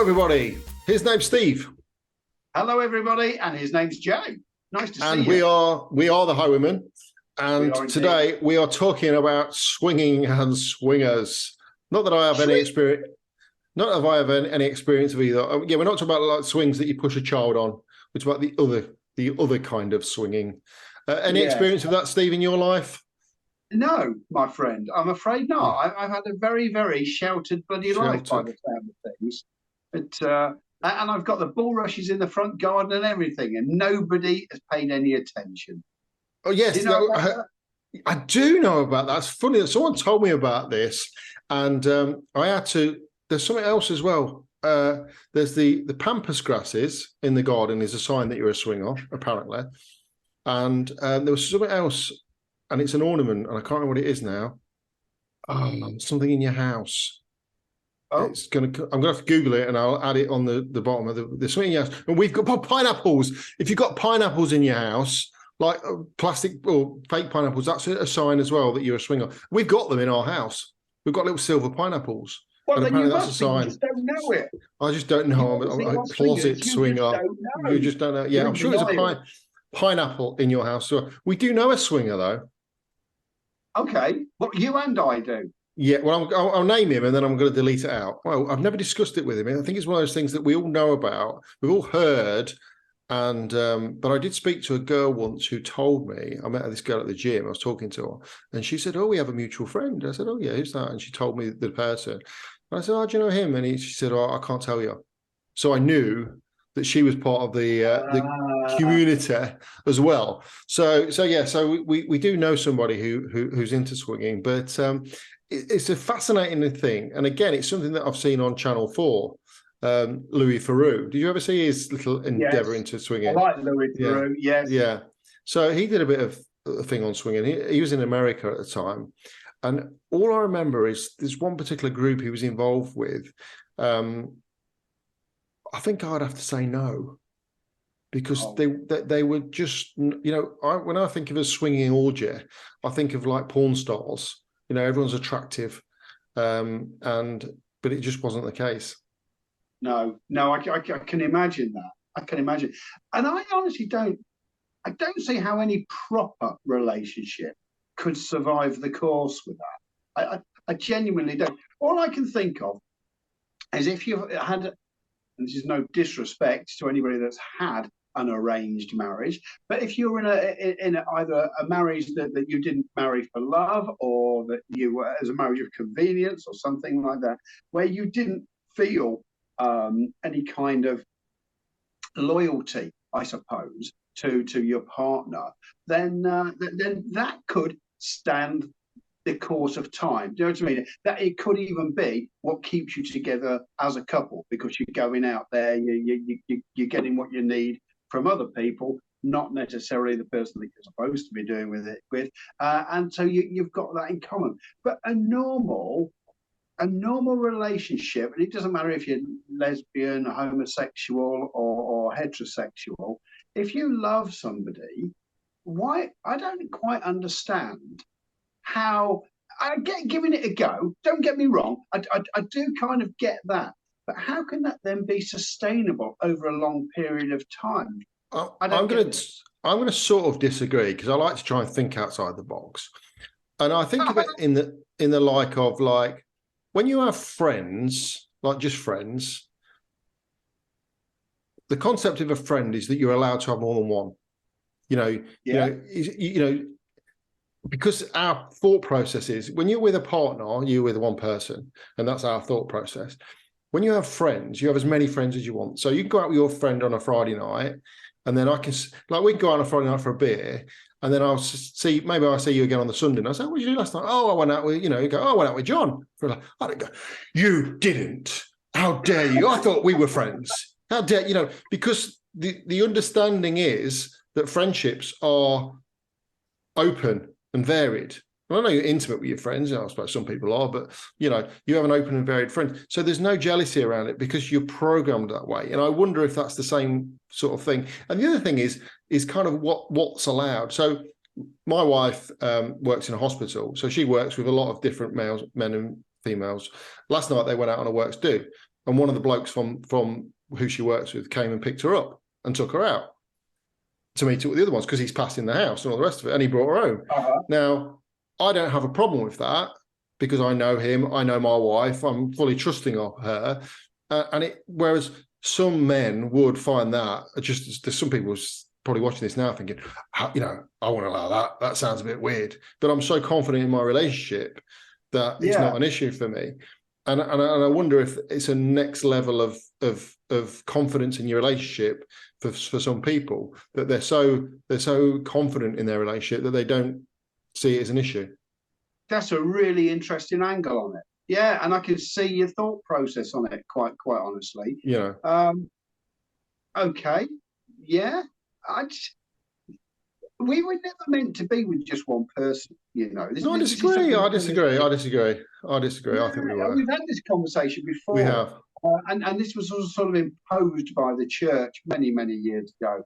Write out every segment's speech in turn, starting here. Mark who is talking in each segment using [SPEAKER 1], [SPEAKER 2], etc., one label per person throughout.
[SPEAKER 1] everybody. His name's Steve.
[SPEAKER 2] Hello, everybody, and his name's Jay. Nice to see you.
[SPEAKER 1] And we are the Highwaymen. And today we are talking about swinging and swingers. Not that I have any experience. Not that I have any experience of either. Yeah, we're not talking about like swings that you push a child on. It's about the other kind of swinging. Any experience of that, Steve, in your life?
[SPEAKER 2] No, my friend. I'm afraid not. I've had a very, very sheltered bloody life by the sound of things. But and I've got the bulrushes in the front garden and everything, and nobody has paid any attention.
[SPEAKER 1] Oh yes, I do know about that. It's funny that someone told me about this, and I had to. There's something else as well. There's the pampas grasses in the garden is a sign that you're a swinger, apparently. And there was something else, and it's an ornament, and I can't remember what it is now. Something in your house. Oh. I'm gonna have to Google it, and I'll add it on the bottom of the swinging house. And we've got pineapples. If you've got pineapples in your house, like plastic or fake pineapples, that's a sign as well that you're a swinger. We've got them in our house. We've got little silver pineapples.
[SPEAKER 2] Well, then you must. You just don't know it.
[SPEAKER 1] I just don't know. I'm a closet swinger. You just don't know. Yeah, I'm sure it's a pineapple in your house. So we do know a swinger, though.
[SPEAKER 2] Okay, well, you and I do.
[SPEAKER 1] Yeah, well, I'll name him and then I'm going to delete it out. Well, I've never discussed it with him. I think it's one of those things that we all know about. We've all heard. And but I did speak to a girl once who told me, I met this girl at the gym, I was talking to her, and she said, oh, we have a mutual friend. I said, oh, yeah, who's that? And she told me the person. And I said, oh, do you know him? And she said, oh, I can't tell you. So I knew that she was part of the community as well. So we do know somebody who's into swinging, but it's a fascinating thing. And again, it's something that I've seen on Channel 4. Louis Theroux. Did you ever see his little endeavor into swinging?
[SPEAKER 2] I like Louis Theroux, yes.
[SPEAKER 1] Yeah. So he did a bit of a thing on swinging. He was in America at the time. And all I remember is there's one particular group he was involved with. I think I'd have to say no. Because they were just, when I think of a swinging orgy, I think of like porn stars. Everyone's attractive. But it just wasn't the case.
[SPEAKER 2] No, I can imagine that. I can imagine. And I honestly don't see how any proper relationship could survive the course with that. I genuinely don't. All I can think of is if you've had, and this is no disrespect to anybody that's had an arranged marriage, but if you're in either a marriage that you didn't marry for love, or that you were as a marriage of convenience or something like that, where you didn't feel any kind of loyalty, I suppose, to your partner, then that could stand the course of time. Do you know what I mean? That it could even be what keeps you together as a couple, because you're going out there, you're getting what you need from other people, not necessarily the person that you're supposed to be doing with, and so you've got that in common. But a normal relationship, and it doesn't matter if you're lesbian, homosexual, or heterosexual, if you love somebody, why? I don't quite understand how. I get giving it a go, don't get me wrong, I do kind of get that, but how can that then be sustainable over a long period of time?
[SPEAKER 1] I'm going to sort of disagree, because I like to try and think outside the box, and I think of it in the like of like, when you have friends, like just friends, the concept of a friend is that you're allowed to have more than one. Because our thought process is, when you're with a partner, you're with one person, and that's our thought process. When you have friends, you have as many friends as you want. So you can go out with your friend on a Friday night, and then we can go out on a Friday night for a beer, and then I'll see you again on the Sunday. And I say, what did you do last night? Oh, I went out with, you go, oh, I went out with John. I don't go, you didn't. How dare you? I thought we were friends. How dare, because the understanding is that friendships are open and varied. Well, I know you're intimate with your friends, I suppose some people are, but you have an open and varied friend. So there's no jealousy around it, because you're programmed that way. And I wonder if that's the same sort of thing. And the other thing is kind of what's allowed. So my wife works in a hospital, so she works with a lot of different men and females. Last night they went out on a works do. and one of the blokes from who she works with came and picked her up and took her out to meet up with the other ones because he's passing the house and all the rest of it, and he brought her home. Now, I don't have a problem with that because I know him, I know my wife, I'm fully trusting of her, whereas some men would find that just, there's some people probably watching this now thinking, you know, I won't allow that. That sounds a bit weird. But I'm so confident in my relationship that it's not an issue for me. And I wonder if it's a next level of confidence in your relationship for some people, that they're so confident in their relationship that they don't see it as an issue.
[SPEAKER 2] That's a really interesting angle on it. Yeah, and I can see your thought process on it, quite honestly.
[SPEAKER 1] Yeah.
[SPEAKER 2] Okay. Yeah. We were never meant to be with just one person, you know.
[SPEAKER 1] I disagree. I disagree. I think we were.
[SPEAKER 2] We've had this conversation before.
[SPEAKER 1] We have.
[SPEAKER 2] And this was sort of imposed by the church many years ago,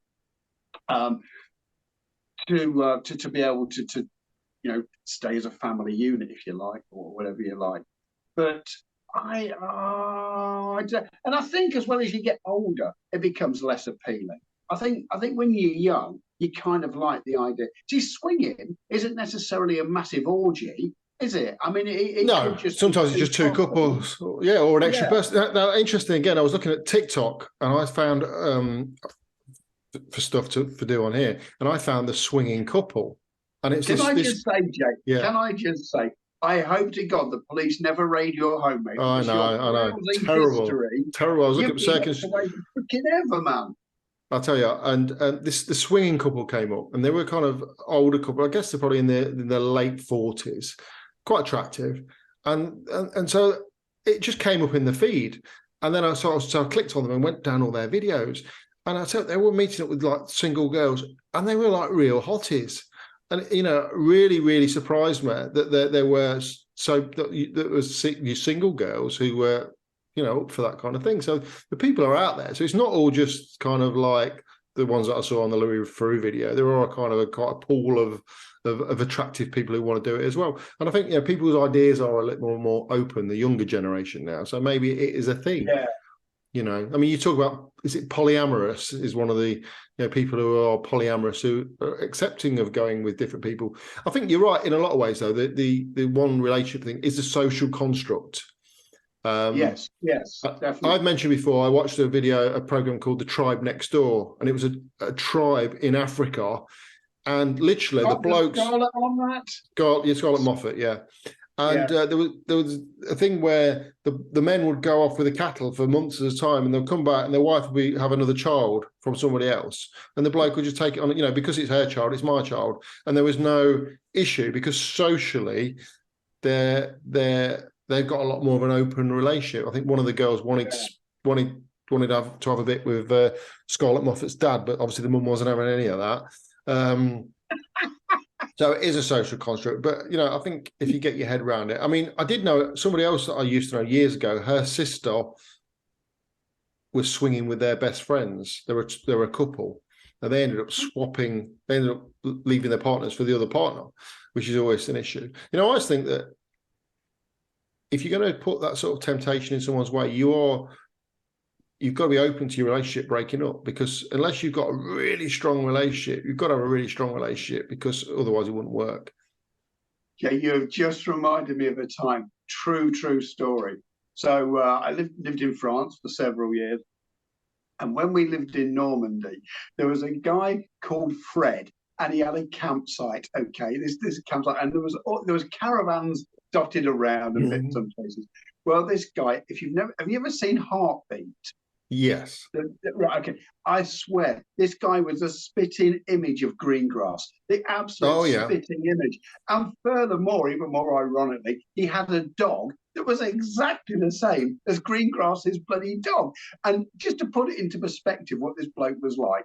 [SPEAKER 2] to be able to you know, stay as a family unit, if you like, or whatever you like. But and I think as well as you get older, it becomes less appealing. I think when you're young, you kind of like the idea. See, swinging isn't necessarily a massive orgy, is it? I mean,
[SPEAKER 1] no. Sometimes it's just two couples, yeah, or an extra person. Now, interesting. Again, I was looking at TikTok, and I found for stuff to do on here, and I found the swinging couple, and it's. Can I just say, Jake?
[SPEAKER 2] Yeah. Can I just say? I hope to God the police never raid your home, mate.
[SPEAKER 1] I know. Terrible. Terrible. I was looking at seconds.
[SPEAKER 2] Freaking ever, man.
[SPEAKER 1] I'll tell you, and the swinging couple came up, and they were kind of older couple. I guess they're probably in their late 40s, quite attractive, and so it just came up in the feed, and then I clicked on them and went down all their videos, and I said they were meeting up with like single girls, and they were like real hotties, and you know, really surprised me that there were that was single girls who were, you know, up for that kind of thing. So the people are out there. So it's not all just kind of like the ones that I saw on the Louis Theroux video. There are kind of quite a pool of attractive people who want to do it as well. And I think, you know, people's ideas are a little more open, the younger generation now. So maybe it is a thing.
[SPEAKER 2] Yeah.
[SPEAKER 1] You know, I mean, you talk about, is it polyamorous is one of the, you know, people who are polyamorous who are accepting of going with different people. I think you're right in a lot of ways, though. The one relationship thing is a social construct.
[SPEAKER 2] Yes, definitely.
[SPEAKER 1] I've mentioned before, I watched a program called The Tribe Next Door, and it was a tribe in Africa, and literally the blokes.
[SPEAKER 2] Scarlett on that?
[SPEAKER 1] Scarlett Moffat, yeah. And there was a thing where the men would go off with the cattle for months at a time, and they'll come back, and their wife would have another child from somebody else, and the bloke would just take it on, you know, because it's her child, it's my child, and there was no issue because socially, they've got a lot more of an open relationship. I think one of the girls wanted to have a bit with Scarlett Moffat's dad, but obviously the mum wasn't having any of that. So it is a social construct. But, you know, I think if you get your head around it, I mean, I did know somebody else that I used to know years ago, her sister was swinging with their best friends. They were a couple, and they ended up swapping, they ended up leaving their partners for the other partner, which is always an issue. You know, I always think that if you're going to put that sort of temptation in someone's way, you've got to be open to your relationship breaking up, because unless you've got a really strong relationship, you've got to have a really strong relationship, because otherwise it wouldn't work.
[SPEAKER 2] Yeah, you've just reminded me of a time. True story. So I lived in France for several years. And when we lived in Normandy, there was a guy called Fred, and he had a campsite. Okay, this campsite, and there was caravans dotted around and bits and places. Well, this guy, have you ever seen Heartbeat?
[SPEAKER 1] Yes.
[SPEAKER 2] Right, okay. I swear, this guy was a spitting image of Greengrass. The absolute spitting image. And furthermore, even more ironically, he had a dog that was exactly the same as Greengrass's bloody dog. And just to put it into perspective, what this bloke was like,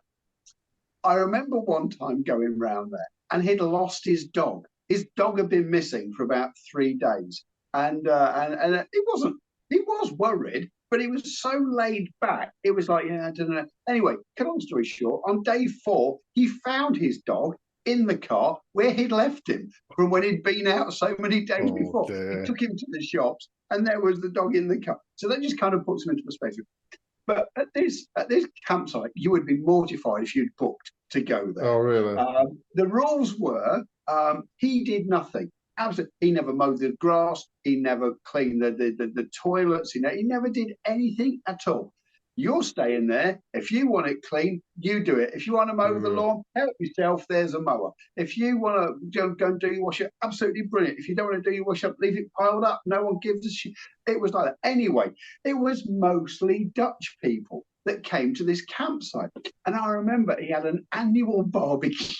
[SPEAKER 2] I remember one time going round there, and he'd lost his dog. His dog had been missing for about 3 days. And he was worried, but he was so laid back. It was like, yeah, I don't know. Anyway, cut long story short, on day 4, he found his dog in the car where he'd left him from when he'd been out so many days before.
[SPEAKER 1] dear.
[SPEAKER 2] He took him to the shops, and there was the dog in the car. So that just kind of puts him into perspective. But at this campsite, you would be mortified if you'd booked to go there.
[SPEAKER 1] Oh, really?
[SPEAKER 2] The rules were he did nothing. Absolutely, he never mowed the grass. He never cleaned the toilets. He never did anything at all. You're staying there. If you want it clean, you do it. If you want to mow the lawn, help yourself. There's a mower. If you want to go and do your wash up, absolutely brilliant. If you don't want to do your wash up, leave it piled up. No one gives a shit. It was like that. Anyway, it was mostly Dutch people that came to this campsite. And I remember he had an annual barbecue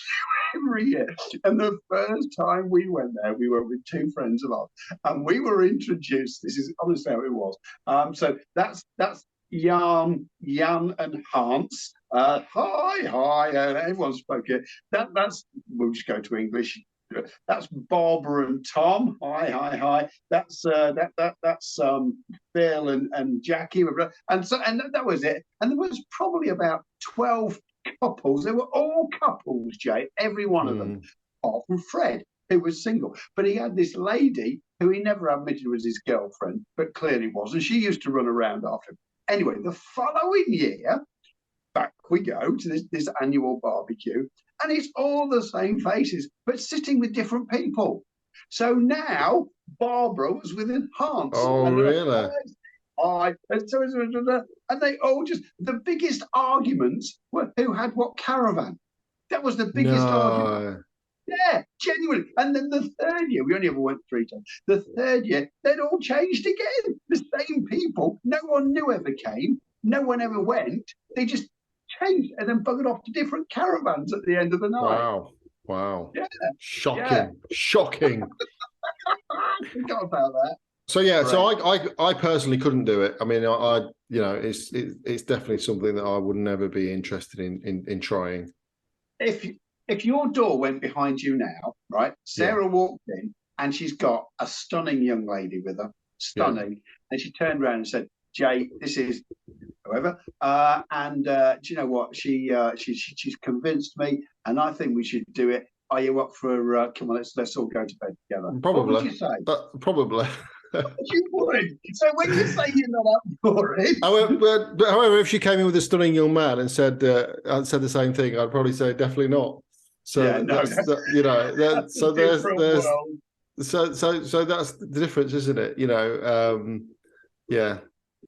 [SPEAKER 2] every year. And the first time we went there, we were with two friends of ours, and we were introduced. This is honestly how it was. So that's Jan and Hans. Hi, everyone spoke it. That's we'll just go to English. That's Barbara and Tom. Hi. That's Bill and Jackie, and that was it. And there was probably about 12 couples. They were all couples, Jay. Every one of them, apart from Fred, who was single. But he had this lady who he never admitted was his girlfriend, but clearly was, and she used to run around after him. Anyway, the following year, back we go to this annual barbecue, and it's all the same faces, but sitting with different people. So now Barbara was with Hans.
[SPEAKER 1] Oh, really?
[SPEAKER 2] And they all just, the biggest arguments were who had what caravan. That was the biggest argument. Yeah, genuinely. And then the third year, we only ever went 3 times. The third year, they'd all changed again. The same people. No one new ever came. No one ever went. They just changed and then buggered off to different caravans at the end of the night.
[SPEAKER 1] Wow.
[SPEAKER 2] Yeah.
[SPEAKER 1] Shocking.
[SPEAKER 2] Forgot about that.
[SPEAKER 1] So yeah, right. So I personally couldn't do it. I mean, I it's definitely something that I would never be interested in trying.
[SPEAKER 2] If your door went behind you now, right? Sarah walked in and she's got a stunning young lady with her, and she turned around and said, "Jay, this is whoever, and do you know what? She's convinced me, and I think we should do it. Are you up for? Come on, let's all go to bed together."
[SPEAKER 1] Probably.
[SPEAKER 2] What would you say?
[SPEAKER 1] Probably.
[SPEAKER 2] You would. So when you say you're not up for it,
[SPEAKER 1] however, if she came in with a stunning young man and said the same thing, I'd probably say definitely not. So that's the difference, isn't it?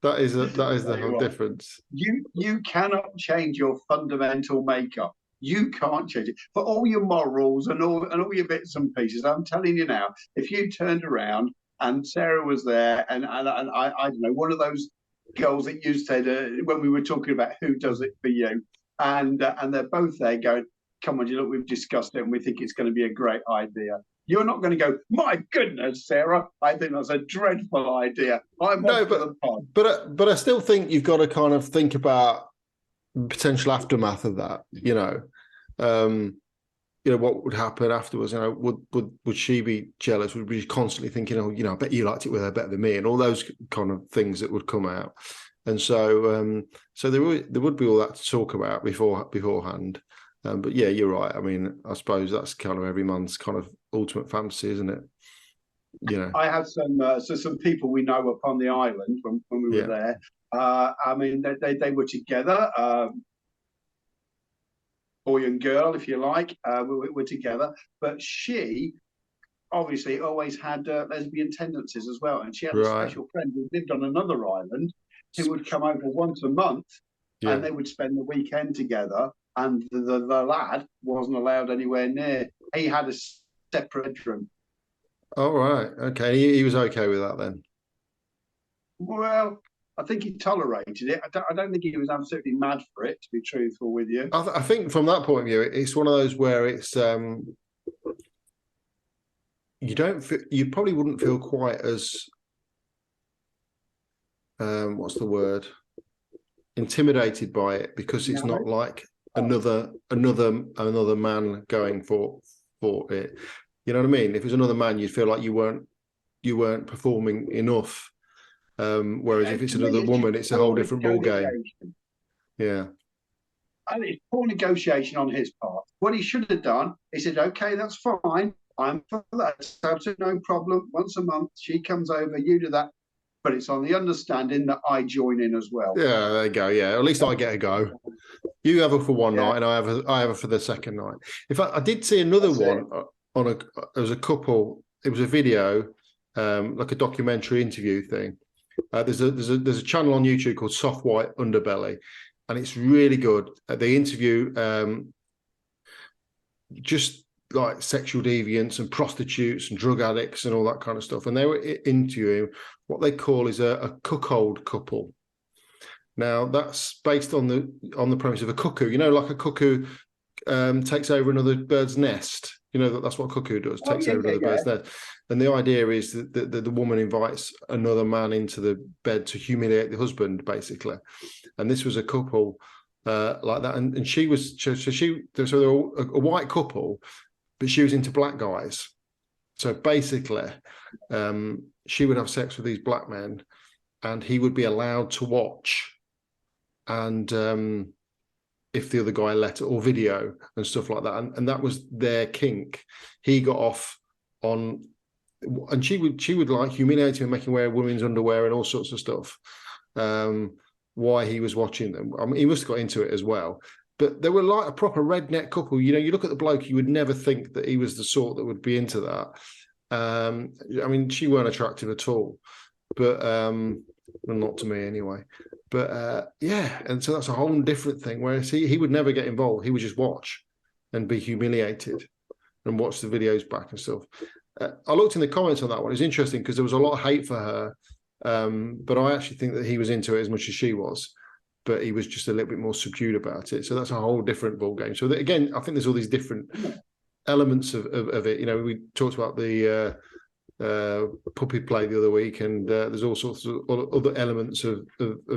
[SPEAKER 1] That is the whole difference.
[SPEAKER 2] You cannot change your fundamental makeup. You can't change it for all your morals and all your bits and pieces. I'm telling you now, if you turned around and Sarah was there, and I don't know, one of those girls that you said when we were talking about who does it for you, and they're both there going, "Come on, look, we've discussed it and we think it's going to be a great idea." You're not going to go, "My goodness, Sarah, I think that's a dreadful idea. I'm off to the pod."
[SPEAKER 1] But I still think you've got to kind of think about potential aftermath of that. What would happen afterwards? Would she be jealous? Would be constantly thinking, "Oh, I bet you liked it with her better than me," and all those kind of things that would come out. And so there would be all that to talk about beforehand. But yeah, you're right. I mean, I suppose that's kind of every man's kind of ultimate fantasy, isn't it?
[SPEAKER 2] I had some people we know up on the island when we were there. I mean, they were together, boy and girl, if you like, were together. But she obviously always had lesbian tendencies as well, and she had a special friend who lived on another island who would come over once a month, and they would spend the weekend together. And the lad wasn't allowed anywhere near. He had a separate bedroom.
[SPEAKER 1] Oh, right. Okay. He was okay with that then?
[SPEAKER 2] Well, I think he tolerated it. I don't think he was absolutely mad for it, to be truthful with you.
[SPEAKER 1] I think from that point of view, it's one of those where it's you probably wouldn't feel quite as what's the word? Intimidated by it, because it's not like another man going for it. You know what I mean? If it was another man, you'd feel like you weren't performing enough. Whereas if it's another woman, it's a whole different ball game. Yeah.
[SPEAKER 2] And it's poor negotiation on his part. What he should have done, he said, okay, that's fine. I'm for that. It's absolutely no problem. Once a month, she comes over, you do that. But it's on the understanding that I join in as well.
[SPEAKER 1] Yeah, there you go. Yeah, at least I get a go. You have her for one night, and I have her for the second night. In fact, I did see another one on a. There was a couple. It was a video, like a documentary interview thing. There's a channel on YouTube called Soft White Underbelly, and it's really good. They interview just like sexual deviants and prostitutes and drug addicts and all that kind of stuff. And they were interviewing what they call is a cuckold couple. Now that's based on the premise of a cuckoo. You know, like a cuckoo takes over another bird's nest. You know, that's what a cuckoo does, takes over another bird's nest. And the idea is that the woman invites another man into the bed to humiliate the husband, basically. And this was a couple like that. And she was, so they were a white couple, but she was into black guys. So basically, she would have sex with these black men, and he would be allowed to watch. And if the other guy let it, or video and stuff like that, and that was their kink. He got off on, and she would like humiliate him and make him wear women's underwear and all sorts of stuff. Why he was watching them. I mean, he must have got into it as well. But they were like a proper redneck couple. You know, you look at the bloke, you would never think that he was the sort that would be into that. I mean, she weren't attractive at all, but well, not to me anyway. But yeah, and so that's a whole different thing. Whereas he would never get involved. He would just watch and be humiliated and watch the videos back and stuff. I looked in the comments on that one. It's interesting because there was a lot of hate for her, but I actually think that he was into it as much as she was. But he was just a little bit more subdued about it. So that's a whole different ball game. So that, again, I think there's all these different elements of it. You know, we talked about the puppy play the other week, and there's all sorts of other elements of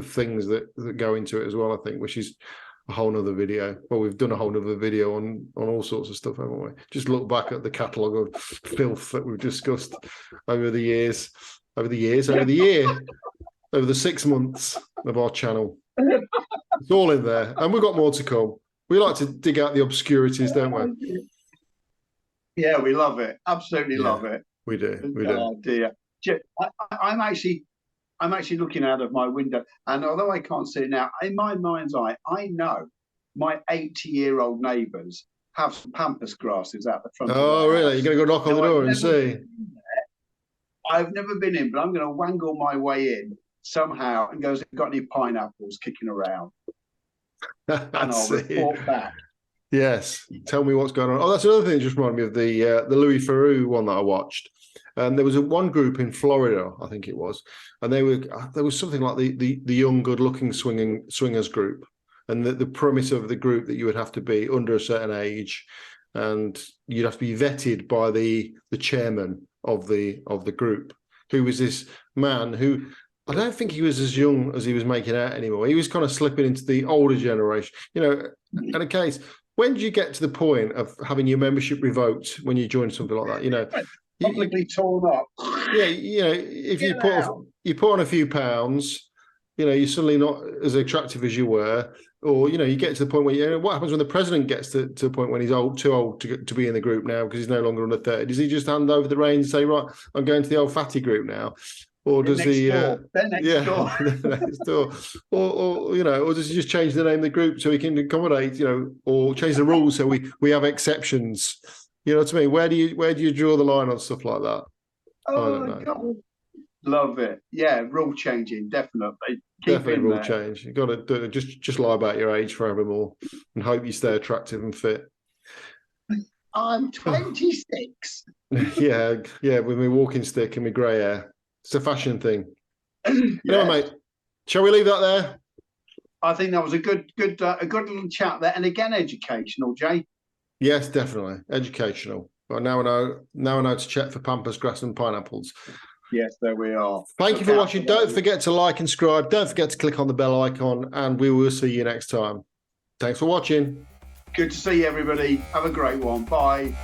[SPEAKER 1] things that go into it as well, I think, which is a whole nother video. Well, we've done a whole nother video on all sorts of stuff, haven't we? Just look back at the catalogue of filth that we've discussed over the year, over the 6 months of our channel. It's all in there, and we've got more to come. We like to dig out the obscurities, don't we?
[SPEAKER 2] Yeah, we love it. Absolutely love it.
[SPEAKER 1] We do.
[SPEAKER 2] Oh dear. I'm actually looking out of my window, and although I can't see it now, in my mind's eye, I know my 80-year-old neighbours have some pampas grasses out the front.
[SPEAKER 1] Oh, really? You're going to go knock on the door and see?
[SPEAKER 2] I've never been in, but I'm going to wangle my way in somehow and goes, got any pineapples kicking around? And I'll report back.
[SPEAKER 1] Yes, tell me what's going on. Oh, that's another thing that just reminded me of the Louis Theroux one that I watched. There was one group in Florida, I think it was, and there was something like the young, good-looking swingers group, and the premise of the group that you would have to be under a certain age, and you'd have to be vetted by the chairman of the group, who was this man who, I don't think he was as young as he was making out anymore. He was kind of slipping into the older generation. You know, in a case, when do you get to the point of having your membership revoked when you join something like that? You know,
[SPEAKER 2] publicly torn up.
[SPEAKER 1] Yeah, you know, if you put on a few pounds, you know, you're suddenly not as attractive as you were, or you know, you get to the point where, you know, what happens when the president gets to a point when he's too old to be in the group now because he's no longer under 30? Does he just hand over the reins and say, right, I'm going to the old fatty group now? Or does he next door. Or you know, or does he just change the name of the group so he can accommodate, you know, or change the rules so we have exceptions? You know what I mean? Where do you draw the line on stuff like that?
[SPEAKER 2] Oh, I don't know. God. Love it. Yeah, rule changing, definitely.
[SPEAKER 1] Definitely rule change. You've got to do it. Just lie about your age forevermore and hope you stay attractive and fit.
[SPEAKER 2] I'm 26.
[SPEAKER 1] yeah, with my walking stick and my grey hair. It's a fashion thing. You know, mate. Shall we leave that there?
[SPEAKER 2] I think that was a good little chat there, and again, educational, Jay.
[SPEAKER 1] Yes, definitely educational. Well, now I know to check for pampas grass and pineapples.
[SPEAKER 2] Yes, there we are.
[SPEAKER 1] Thank you for watching. Don't forget to like and subscribe. Don't forget to click on the bell icon, and we will see you next time. Thanks for watching.
[SPEAKER 2] Good to see you, everybody. Have a great one. Bye.